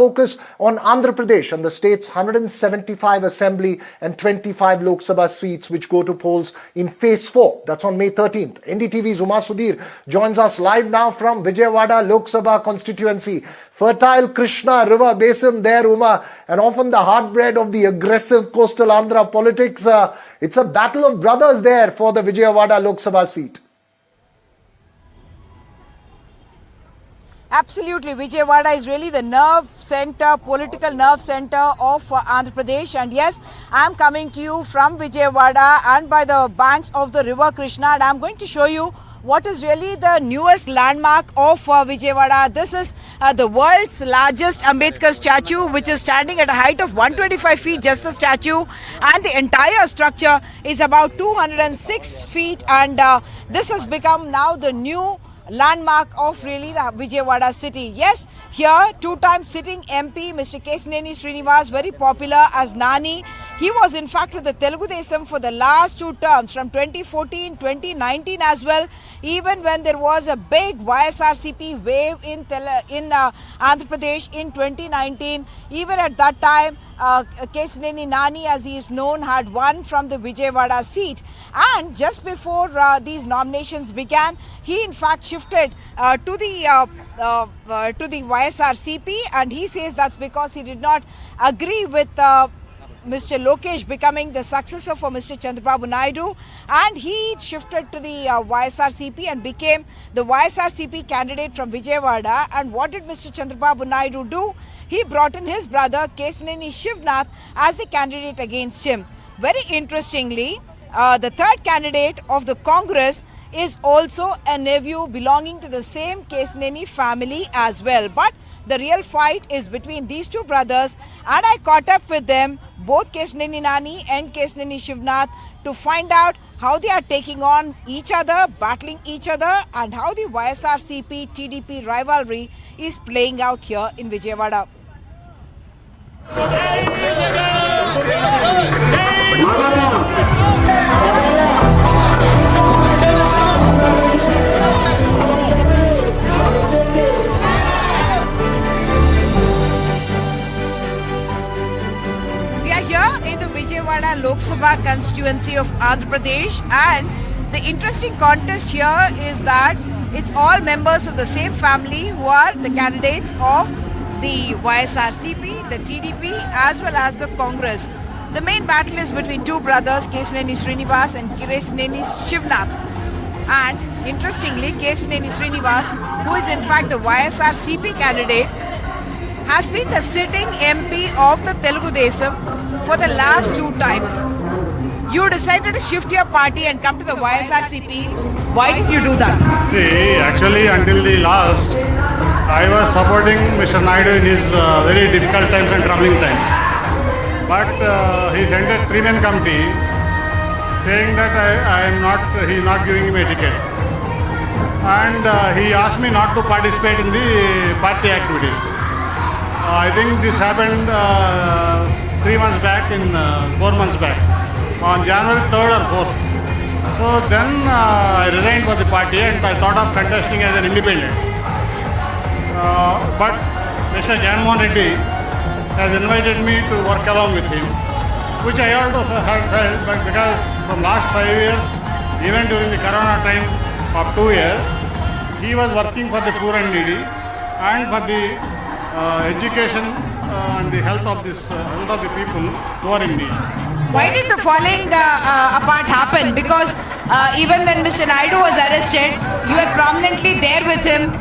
focus on Andhra Pradesh and the state's 175 Assembly and 25 Lok Sabha seats which go to polls in Phase 4. That's on May 13th. NDTV's Uma Sudhir joins us live now from Vijayawada Lok Sabha constituency. Fertile Krishna River basin there, Uma, and often the heartbread of the aggressive coastal Andhra politics. It's a battle of brothers there for the Vijayawada Lok Sabha seat. Absolutely, Vijayawada is really the nerve center, political nerve center of Andhra Pradesh. And yes, I am coming to you from Vijayawada and by the banks of the river Krishna, and I am going to show you what is really the newest landmark of Vijayawada. This is the world's largest Ambedkar statue, which is standing at a height of 125 feet, just the statue, and the entire structure is about 206 feet, and this has become now the new landmark of really the Vijayawada city. Yes, here two-time sitting MP Mr. Kesineni Srinivas, very popular as Nani. He was in fact with the Telugu Desam for the last two terms from 2014, 2019 as well. Even when there was a big YSRCP wave in Andhra Pradesh in 2019, even at that time Kesineni Nani, as he is known, had won from the Vijayawada seat. And just before these nominations began, he in fact shifted to the YSRCP, and he says that's because he did not agree with Mr. Lokesh becoming the successor for Mr. Chandrababu Naidu, and he shifted to the YSRCP and became the YSRCP candidate from Vijayawada. And what did Mr. Chandrababu Naidu do? He brought in his brother Kesineni Shivnath as the candidate against him. Very interestingly, the third candidate of the Congress is also a nephew belonging to the same Kesineni family as well. But the real fight is between these two brothers, and I caught up with them, both Kesineni Nani and Kesineni Shivnath, to find out how they are taking on each other, battling each other, and how the YSRCP-TDP rivalry is playing out here in Vijayawada. Lok Sabha constituency of Andhra Pradesh, and the interesting contest here is that it's all members of the same family who are the candidates of the YSRCP, the TDP as well as the Congress. The main battle is between two brothers, Kesineni Srinivas and Kesineni Shivnath. And interestingly, Kesineni Srinivas, who is in fact the YSRCP candidate, has been the sitting MP of the Telugu Desam for the last two times. You decided to shift your party and come to the YSRCP. Why did you do that? See, actually until the last, I was supporting Mr. Naidu in his very difficult times and troubling times. But he sent a three-man committee saying that he is not giving him a ticket. And he asked me not to participate in the party activities. I think this happened 3 months back, 4 months back, on January 3rd or 4th. So then I resigned for the party and I thought of contesting as an independent. But Mr. Janmohan Reddy has invited me to work along with him, which I also had felt, but because from last 5 years, even during the Corona time of 2 years, he was working for the poor and needy and for the education and the health of the people who are in need. Why did the falling apart happen? Because even when Mr. Naidu was arrested, you were prominently there with him,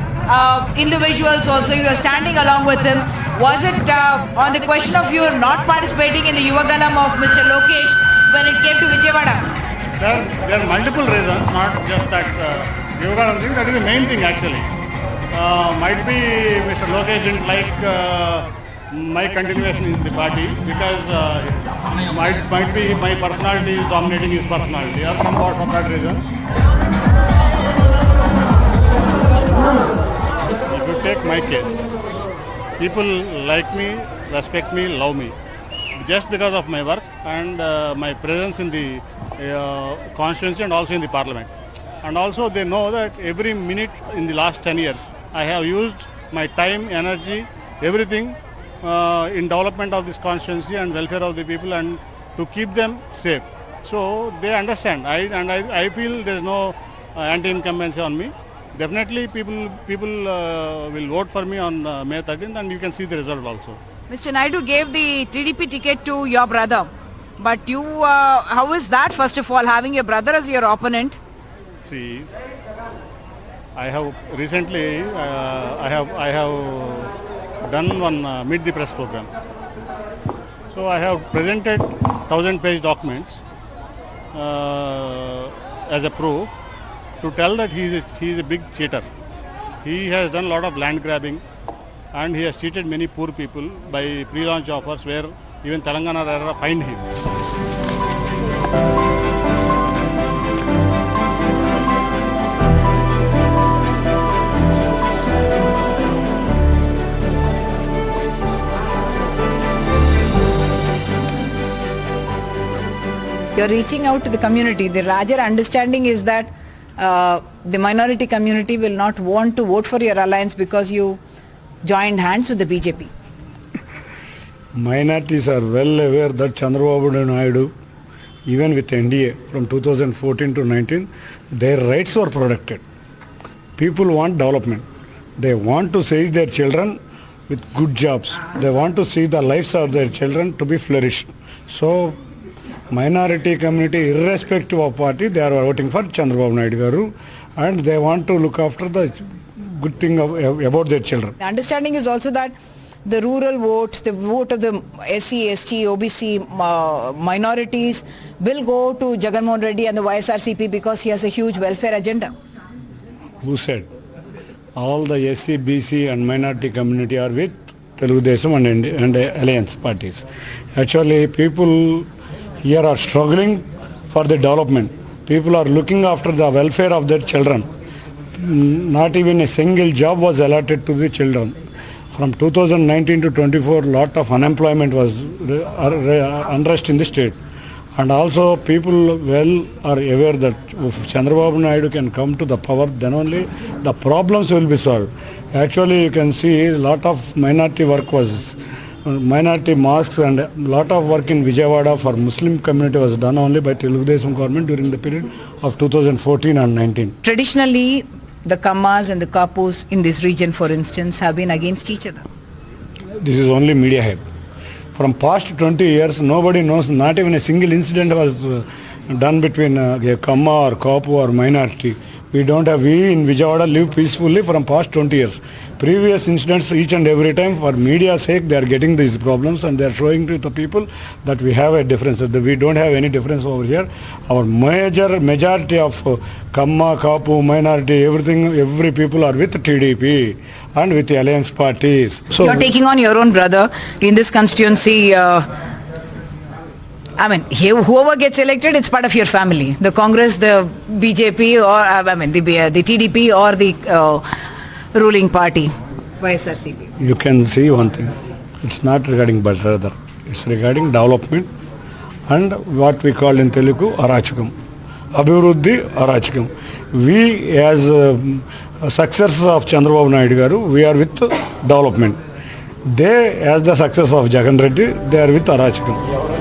in the visuals also, you were standing along with him. Was it on the question of you not participating in the Yuvagalam of Mr. Lokesh when it came to Vijayawada? There are multiple reasons, not just that Yuvagalam thing. That is the main thing actually. Might be Mr. Lokesh didn't like my continuation in the party because might be my personality is dominating his personality or somewhat for that reason. If you take my case, people like me, respect me, love me just because of my work and my presence in the constituency and also in the parliament. And also they know that every minute in the last 10 years I have used my time, energy, everything in development of this constituency and welfare of the people and to keep them safe. So they understand. I feel there is no anti-incumbency on me. Definitely people will vote for me on May 13th, and you can see the result also. Mr. Naidu gave the TDP ticket to your brother. But you, how is that, first of all, having your brother as your opponent? See, I have recently, I have done one Meet the Press program. So I have presented 1000-page documents as a proof to tell that he is a big cheater. He has done a lot of land grabbing, and he has cheated many poor people by pre-launch offers where even Telangana RERA fined him. You're reaching out to the community. The larger understanding is that the minority community will not want to vote for your alliance because you joined hands with the BJP. Minorities are well aware that Chandrababu Naidu, even with NDA from 2014 to 19, their rights were protected. People want development. They want to see their children with good jobs. They want to see the lives of their children to be flourished. So, minority community, irrespective of party, they are voting for Chandrababu Naidu Garu, and they want to look after the good thing about their children. The understanding is also that the rural vote, the vote of the SC, ST, OBC minorities will go to Jagan Mohan Reddy and the YSRCP because he has a huge welfare agenda. Who said? All the SC, BC and minority community are with Telugu Desam and alliance parties. Actually, people here are struggling for the development. People are looking after the welfare of their children. Not even a single job was allotted to the children. From 2019 to 24, lot of unemployment was unrest in the state. And also people well are aware that if Chandrababu Naidu can come to the power, then only the problems will be solved. Actually, you can see a lot of minority work was, minority mosques and a lot of work in Vijayawada for Muslim community was done only by Telugu Desam government during the period of 2014 and 19. Traditionally, the Kammas and the Kapus in this region, for instance, have been against each other. This is only media hype. From past 20 years, nobody knows, not even a single incident was done between a Kamma or Kapu or minority. We in Vijayawada live peacefully from past 20 years. Previous incidents, each and every time, for media's sake, they are getting these problems and they are showing to the people that we have a difference. We don't have any difference over here. Our majority of Kamma, Kapu, minority, every people are with TDP and with the alliance parties. So you're taking on your own brother in this constituency. I mean, whoever gets elected, it's part of your family. The Congress, the BJP, or the TDP, or the ruling party, YSRCP. You can see one thing. It's not regarding brother. It's regarding development and what we call in Telugu, Arachakam. Abhiruddhi, Arachakam. We, as successors of Chandrababu Naidu Garu, we are with development. They, as the success of Jagan Reddy, they are with Arachakam.